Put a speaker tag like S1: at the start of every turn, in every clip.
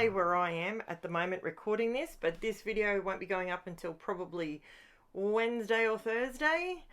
S1: Sunday where I am at the moment recording this, but this video won't be going up until probably Wednesday or Thursday.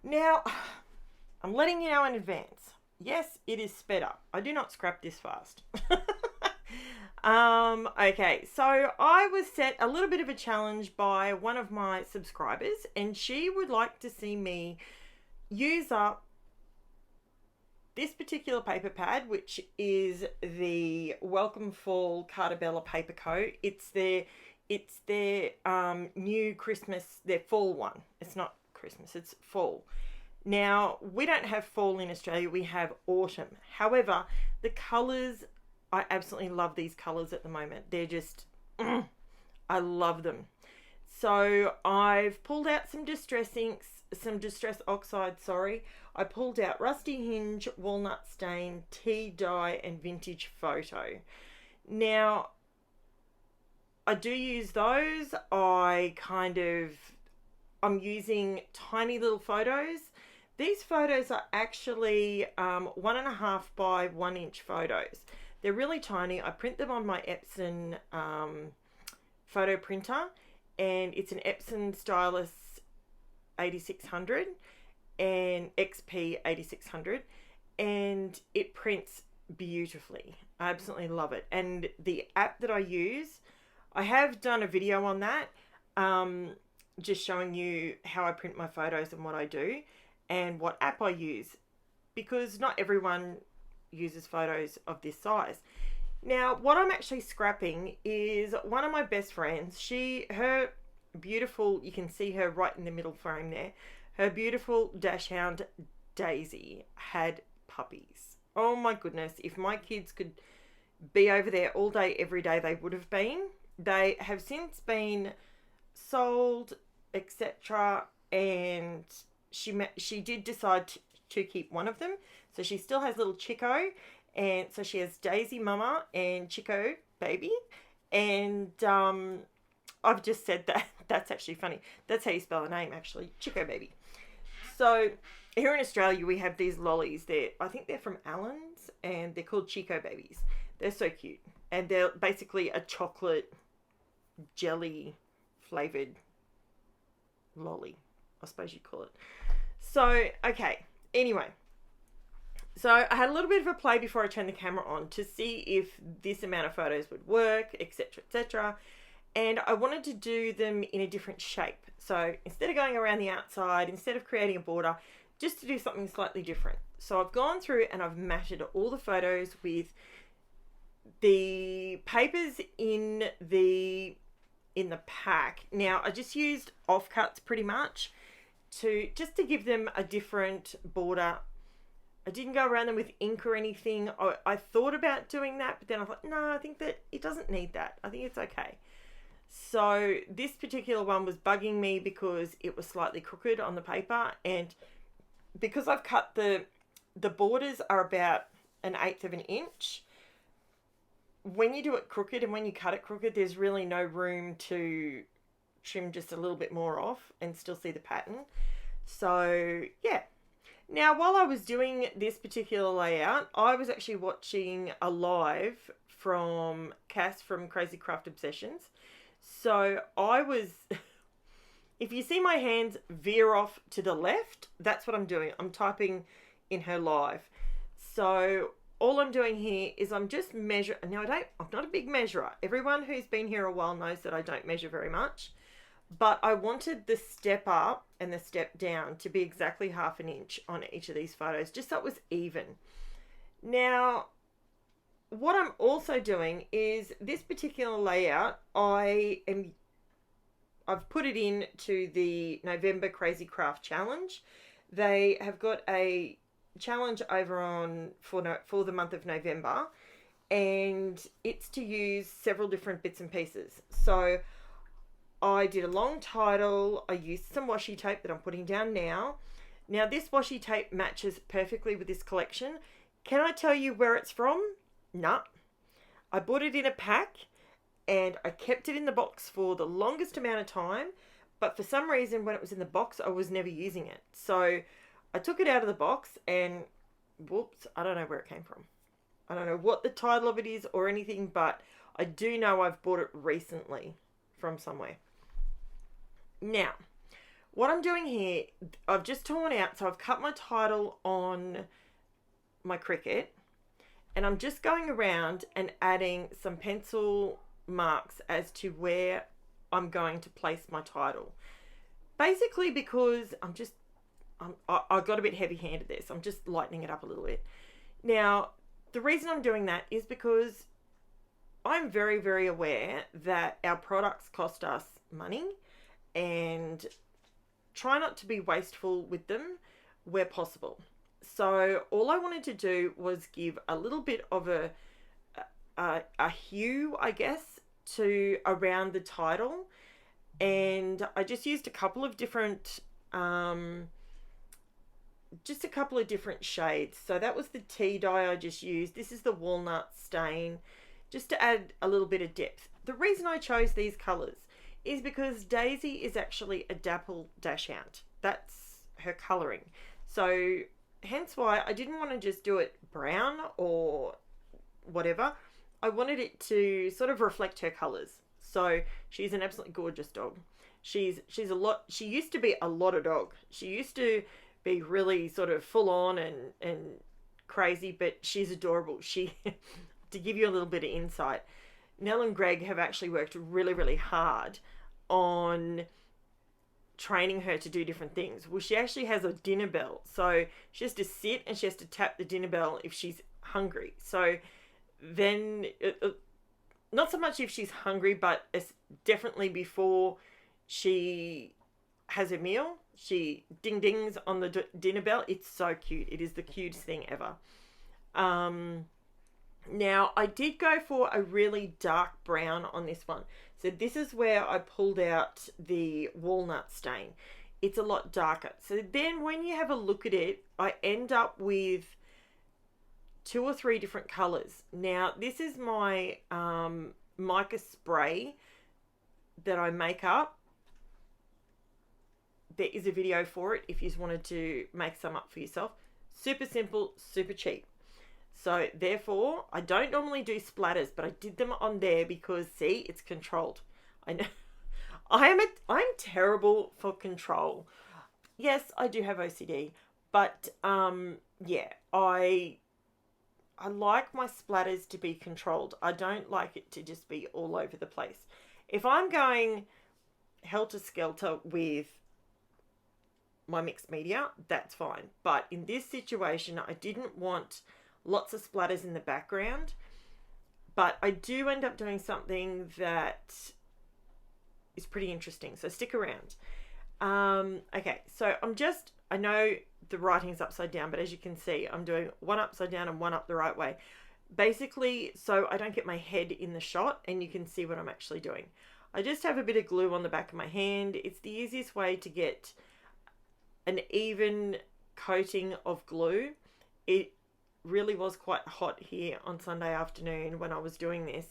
S1: Now, I'm letting you know in advance. Yes, it is sped up. I do not scrap this fast. Okay, so I was set a little bit of a challenge by one of my subscribers, and she would like to see me use up this particular paper pad, which is the Welcome Fall CARTA paper coat. It's their new Christmas, their fall one. It's not Christmas, it's fall. Now, we don't have fall in Australia, we have autumn. However, the colours, I absolutely love these colours at the moment. They're just, I love them. So I've pulled out some distress inks, some distress oxide, sorry. I pulled out Rusty Hinge, Walnut Stain, Tea Dye, and Vintage Photo. Now, I do use those. I'm using tiny little photos. These photos are actually 1.5 by 1 inch photos. They're really tiny. I print them on my Epson photo printer, and it's an Epson Stylus 8600 and XP 8600, and it prints beautifully. I absolutely love it. And the app that I use, I have done a video on that, just showing you how I print my photos and what I do and what app I use, because not everyone uses photos of this size. Now, what I'm actually scrapping is one of my best friends. Her beautiful, you can see her right in the middle frame there, her beautiful dachshund Daisy had puppies. Oh my goodness, if my kids could be over there all day every day, they would have been. They have since been sold, etc., and she did decide to keep one of them, so she still has little Chico, and so she has Daisy Mama and Chico Baby. And I've just said that. That's actually funny. That's how you spell the name, actually. Chico Baby. So here in Australia, we have these lollies. I think they're from Allen's, and they're called Chico Babies. They're so cute. And they're basically a chocolate jelly flavored lolly, I suppose you'd call it. So, okay. Anyway. So I had a little bit of a play before I turned the camera on to see if this amount of photos would work, etc., etc. And I wanted to do them in a different shape. So instead of going around the outside, instead of creating a border, just to do something slightly different. So I've gone through and I've matted all the photos with the papers in the pack. Now, I just used offcuts pretty much to give them a different border. I didn't go around them with ink or anything. I thought about doing that, but then I thought, no, I think that it doesn't need that. I think it's okay. So this particular one was bugging me because it was slightly crooked on the paper, and because I've cut the borders are about 1/8 of an inch. When you do it crooked and when you cut it crooked, there's really no room to trim just a little bit more off and still see the pattern. So yeah. Now, while I was doing this particular layout, I was actually watching a live from Cass from KAISERCRAFT Obsessions. So I was, if you see my hands veer off to the left, that's what I'm doing. I'm typing in her live. So all I'm doing here is I'm just measuring. Now, I'm not a big measurer. Everyone who's been here a while knows that I don't measure very much. But I wanted the step up and the step down to be exactly 1/2 inch on each of these photos, just so it was even. Now, what I'm also doing is this particular layout, I've put it in to the November Crazy Craft Challenge. They have got a challenge over on for the month of November, and it's to use several different bits and pieces. So I did a long title. I used some washi tape that I'm putting down now. Now, this washi tape matches perfectly with this collection. Can I tell you where it's from? No. I bought it in a pack and I kept it in the box for the longest amount of time. But for some reason, when it was in the box, I was never using it. So I took it out of the box and whoops, I don't know where it came from. I don't know what the title of it is or anything, but I do know I've bought it recently from somewhere. Now, what I'm doing here, I've just torn out, so I've cut my title on my Cricut, and I'm just going around and adding some pencil marks as to where I'm going to place my title. Basically because I got a bit heavy-handed there, so I'm just lightening it up a little bit. Now, the reason I'm doing that is because I'm very, very aware that our products cost us money, and try not to be wasteful with them where possible. So all I wanted to do was give a little bit of a hue, I guess, to around the title, and I just used a couple of different shades. So that was the tea dye I just used. This is the walnut stain, just to add a little bit of depth. The reason I chose these colors is because Daisy is actually a dapple dachshund. That's her coloring. So hence why I didn't want to just do it brown or whatever. I wanted it to sort of reflect her colors. So she's an absolutely gorgeous dog. She used to be a lot of dog. She used to be really sort of full on and crazy, but she's adorable. To give you a little bit of insight, Nell and Greg have actually worked really, really hard on training her to do different things. Well, she actually has a dinner bell. So she has to sit and she has to tap the dinner bell if she's hungry. So then, not so much if she's hungry, but it's definitely before she has a meal, she dings on the dinner bell. It's so cute. It is the cutest thing ever. Now, I did go for a really dark brown on this one. So this is where I pulled out the walnut stain. It's a lot darker. So then when you have a look at it, I end up with 2 or 3 different colors. Now, this is my mica spray that I make up. There is a video for it if you just wanted to make some up for yourself. Super simple, super cheap. So therefore, I don't normally do splatters, but I did them on there because, see, it's controlled. I know I'm terrible for control. Yes, I do have OCD, but yeah, I like my splatters to be controlled. I don't like it to just be all over the place. If I'm going helter-skelter with my mixed media, that's fine. But in this situation, I didn't want lots of splatters in the background, but I do end up doing something that is pretty interesting, so stick around. Okay, so I know the writing's upside down, but as you can see, I'm doing one upside down and one up the right way, basically so I don't get my head in the shot and you can see what I'm actually doing. I just have a bit of glue on the back of my hand. It's the easiest way to get an even coating of glue. It really was quite hot here on Sunday afternoon when I was doing this,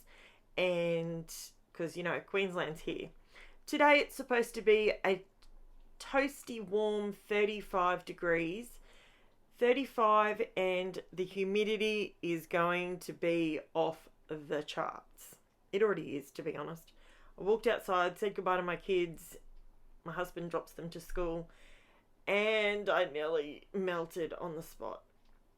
S1: and because, you know, Queensland's here. Today it's supposed to be a toasty warm 35 degrees, 35, and the humidity is going to be off the charts. It already is, to be honest. I walked outside, said goodbye to my kids, my husband drops them to school, and I nearly melted on the spot.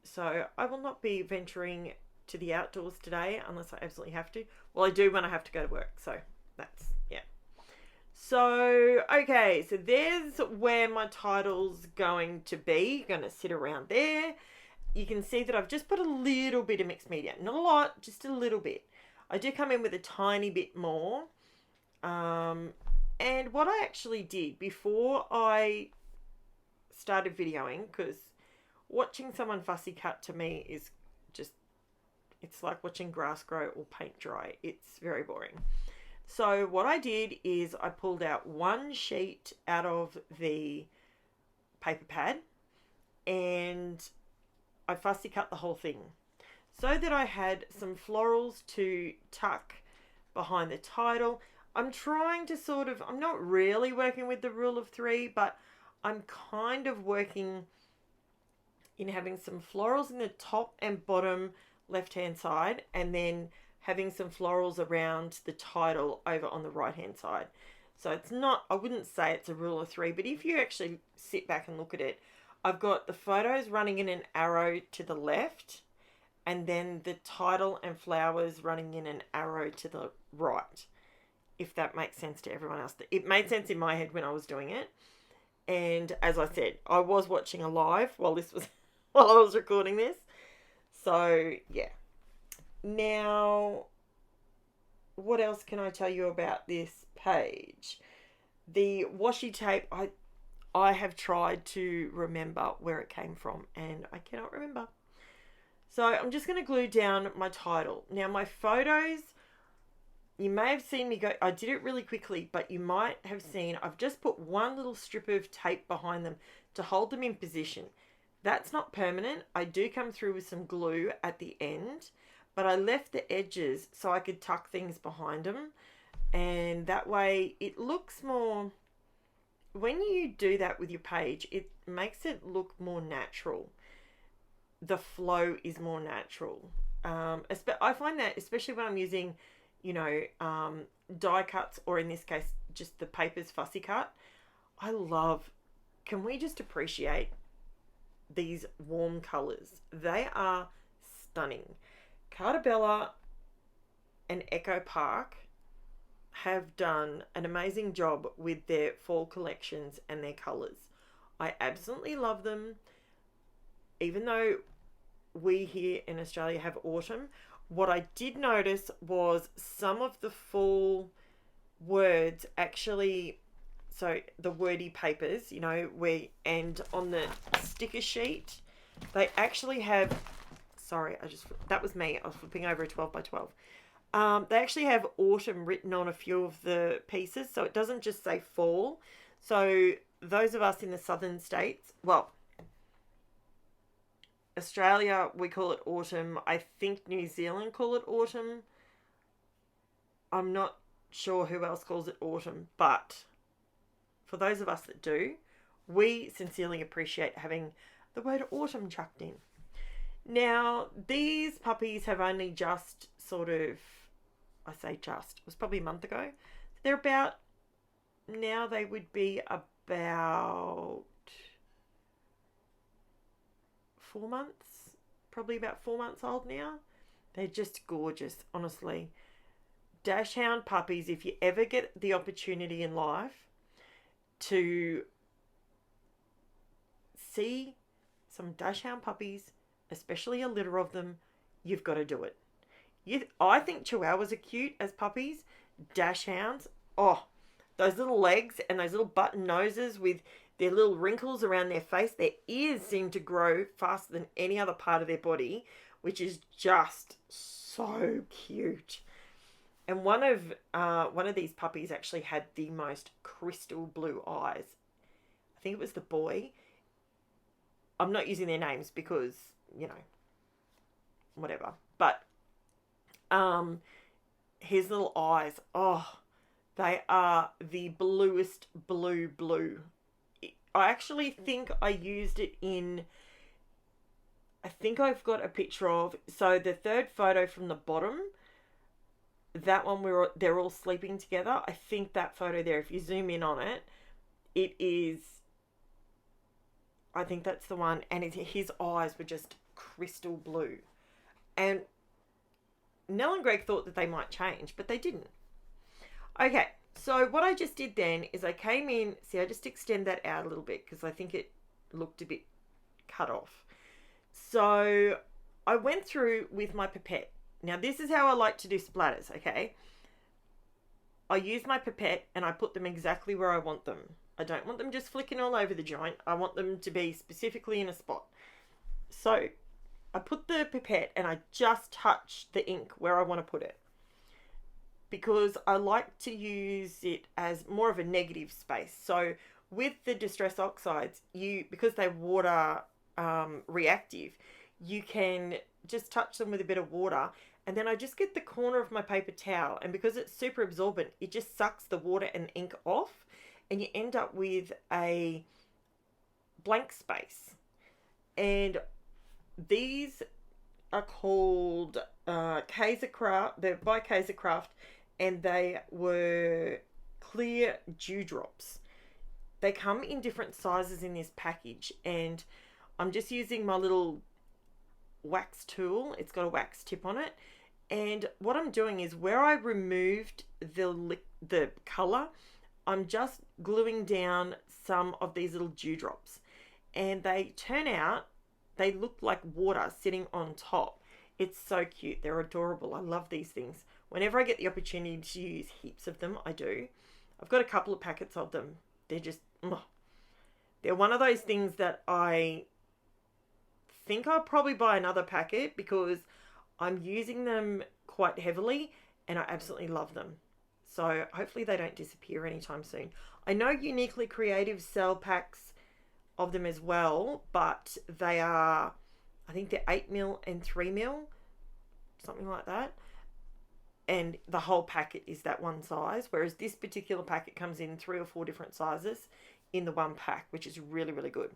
S1: So I will not be venturing to the outdoors today unless I absolutely have to. Well, I do when I have to go to work. So that's, yeah. So, okay. So there's where my title's going to be. Going to sit around there. You can see that I've just put a little bit of mixed media. Not a lot, just a little bit. I do come in with a tiny bit more. And what I actually did before I started videoing, because watching someone fussy cut to me is just, it's like watching grass grow or paint dry. It's very boring. So what I did is I pulled out one sheet out of the paper pad and I fussy cut the whole thing so that I had some florals to tuck behind the title. I'm trying to sort of, I'm not really working with the rule of 3, but I'm kind of working in having some florals in the top and bottom left hand side, and then having some florals around the title over on the right hand side. So it's not, I wouldn't say it's a rule of three, but if you actually sit back and look at it, I've got the photos running in an arrow to the left, and then the title and flowers running in an arrow to the right, if that makes sense to everyone else. It made sense in my head when I was doing it. And as I said, I was watching a live while this was while I was recording this. So yeah. Now, what else can I tell you about this page? The washi tape, I have tried to remember where it came from, and I cannot remember. So I'm just going to glue down my title. Now my photos, you may have seen me go, I did it really quickly, but you might have seen I've just put one little strip of tape behind them to hold them in position. That's not permanent. I do come through with some glue at the end, but I left the edges so I could tuck things behind them. And that way it looks more, when you do that with your page, it makes it look more natural. The flow is more natural. I find that especially when I'm using, you know, die cuts, or in this case, just the paper's fussy cut. I love, can we just appreciate these warm colours? They are stunning. Carta Bella and Echo Park have done an amazing job with their fall collections and their colours. I absolutely love them. Even though we here in Australia have autumn, what I did notice was some of the fall words actually, so the wordy papers, you know, and on the sticker sheet, they actually have, sorry, that was me, I was flipping over a 12 by 12. They actually have autumn written on a few of the pieces, so it doesn't just say fall. So those of us in the southern states, well, Australia, we call it autumn. I think New Zealand call it autumn. I'm not sure who else calls it autumn, but for those of us that do, we sincerely appreciate having the word autumn chucked in. Now, these puppies have only just sort of, I say just, it was probably a month ago. They're about, now they would be about 4 months, probably about 4 months old now. They're just gorgeous, honestly. Dachshund puppies, if you ever get the opportunity in life to see some Dachshund puppies, especially a litter of them, you've got to do it. I think Chihuahuas are cute as puppies. Dachshunds, oh, those little legs and those little button noses with their little wrinkles around their face. Their ears seem to grow faster than any other part of their body, which is just so cute. And one of these puppies actually had the most crystal blue eyes. I think it was the boy. I'm not using their names because, you know, whatever. But his little eyes, oh, they are the bluest blue. I actually think I used it in, I think I've got a picture of, so the third photo from the bottom, that one they're all sleeping together. I think that photo there, if you zoom in on it, it is, I think that's the one, and his eyes were just crystal blue. And Nell and Greg thought that they might change, but they didn't. Okay. So what I just did then is I came in, see, I just extend that out a little bit because I think it looked a bit cut off. So I went through with my pipette. Now this is how I like to do splatters, okay? I use my pipette and I put them exactly where I want them. I don't want them just flicking all over the joint. I want them to be specifically in a spot. So I put the pipette and I just touch the ink where I want to put it, because I like to use it as more of a negative space. So with the Distress Oxides, because they're water reactive, you can just touch them with a bit of water, and then I just get the corner of my paper towel, and because it's super absorbent, it just sucks the water and ink off, and you end up with a blank space. And these are called KAISERCRAFT. They're by KAISERCRAFT, and they were clear dewdrops. They come in different sizes in this package, and I'm just using my little wax tool. It's got a wax tip on it, and what I'm doing is where I removed the colour, I'm just gluing down some of these little dewdrops, and they turn out, they look like water sitting on top. It's so cute. They're adorable. I love these things. Whenever I get the opportunity to use heaps of them, I do. I've got a couple of packets of them. They're just, they're one of those things that I think I'll probably buy another packet because I'm using them quite heavily and I absolutely love them. So hopefully they don't disappear anytime soon. I know Uniquely Creative sell packs of them as well, but they are, I think they're 8mm and 3mm, something like that. And the whole packet is that one size, whereas this particular packet comes in 3 or 4 different sizes in the one pack, which is really, really good.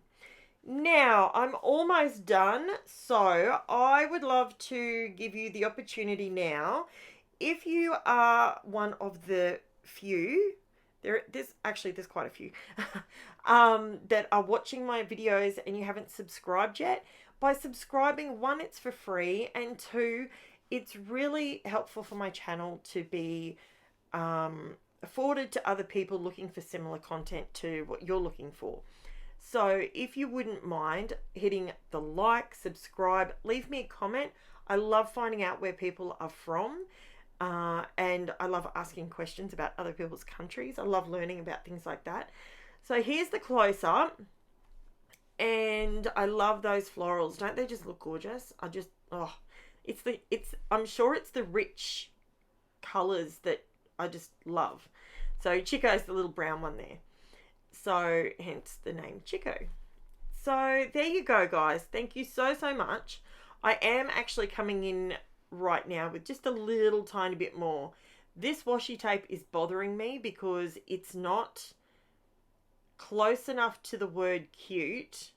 S1: Now, I'm almost done, so I would love to give you the opportunity now. If you are one of the few, there's quite a few, that are watching my videos and you haven't subscribed yet, by subscribing, 1, it's for free, and 2, it's really helpful for my channel to be afforded to other people looking for similar content to what you're looking for. So if you wouldn't mind hitting the like, subscribe, leave me a comment. I love finding out where people are from, and I love asking questions about other people's countries. I love learning about things like that. So here's the close-up, and I love those florals. Don't they just look gorgeous? I'm sure it's the rich colours that I just love. So Chico's the little brown one there. So hence the name Chico. So there you go, guys. Thank you so, so much. I am actually coming in right now with just a little tiny bit more. This washi tape is bothering me because it's not close enough to the word cute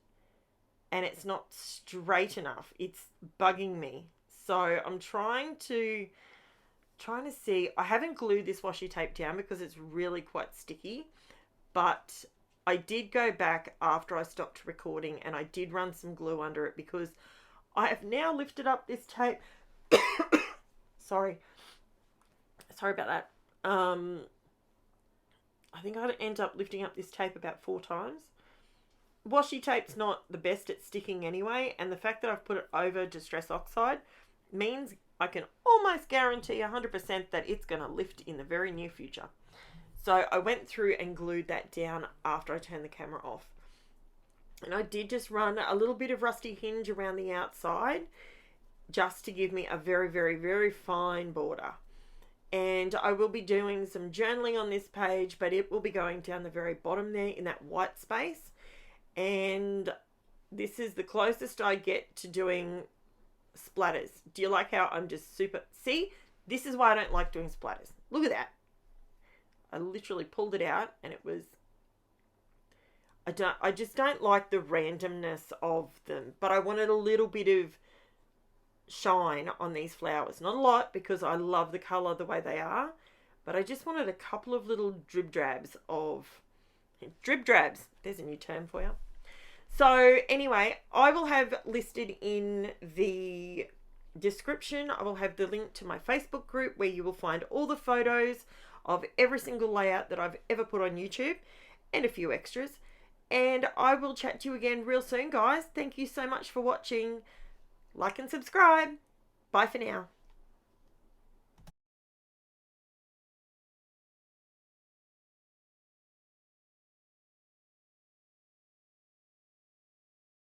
S1: and it's not straight enough. It's bugging me. So I'm trying to see. I haven't glued this washi tape down because it's really quite sticky, but I did go back after I stopped recording and I did run some glue under it because I have now lifted up this tape. Sorry about that. I think I'd end up lifting up this tape about 4 times. Washi tape's not the best at sticking anyway, and the fact that I've put it over Distress Oxide means I can almost guarantee 100% that it's going to lift in the very near future. So I went through and glued that down after I turned the camera off. And I did just run a little bit of rusty hinge around the outside just to give me a very, very, very fine border. And I will be doing some journaling on this page, but it will be going down the very bottom there in that white space. And this is the closest I get to doing splatters. Do you like how I'm just super... See, this is why I don't like doing splatters. Look at that. I literally pulled it out and it was... I just don't like the randomness of them, but I wanted a little bit of shine on these flowers. Not a lot because I love the colour the way they are, but I just wanted a couple of little drib drabs of... Drib drabs. There's a new term for you. So anyway, I will have listed in the description, I will have the link to my Facebook group where you will find all the photos of every single layout that I've ever put on YouTube and a few extras. And I will chat to you again real soon, guys. Thank you so much for watching. Like and subscribe. Bye for now.